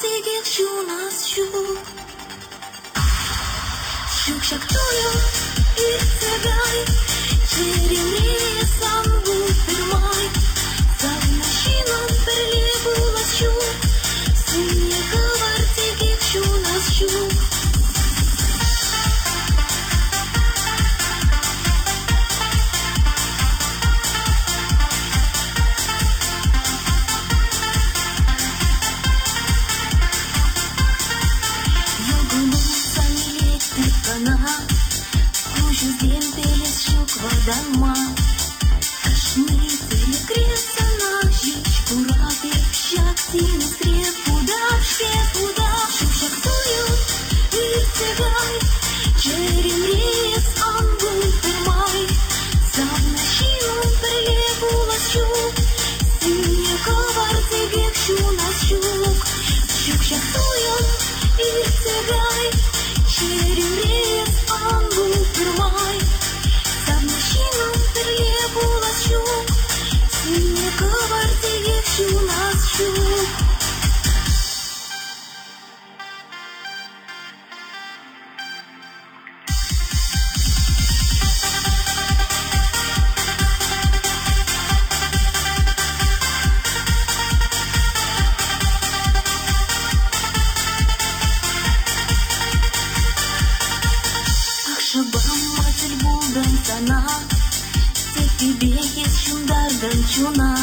тегех şunasçu Şukşaktую irtegay Çerimliye sambu firmay Zavnaşinon perlebulasçu Sınye kıvar tegех şunasçu Кужузен белес шук вадама Кашни перегреться на жич Курабе пщак синий скреп Удав шпек удав Шукшактуют иртегай Черем рез ангул пермай Завнащинун перелебуласчу Синye ковар тегех şunasчук Шукшактуют иртегай Черем рез ангул пермай Завнащинун перелебуласчу Синye ковар тегех şunasчу Шабам матель булдан тана Тепибе есть шундардан чуна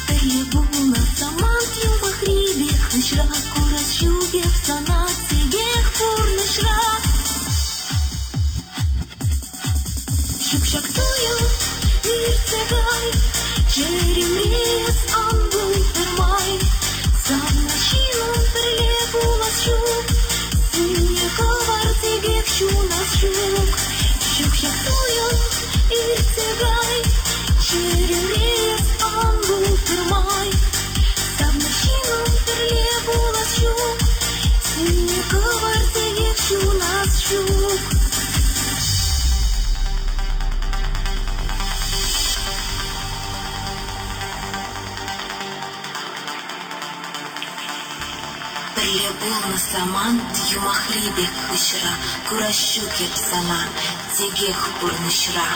Перебуна саман тим бахрибех Нышра курас шугев санат Сегех фур нышра Шукшактую иртегай Черем рез ангул пермай Завнащинун перелебуласчу Синye ковар тегех şunasчук Şukşaktую irtegay Черем рез ангул пермай Завнащинун перелебуласчу Синye ковар тегех şunasчук Перебулна саман Юмахрибек хышра Куращукеп сана Тегех пурнышра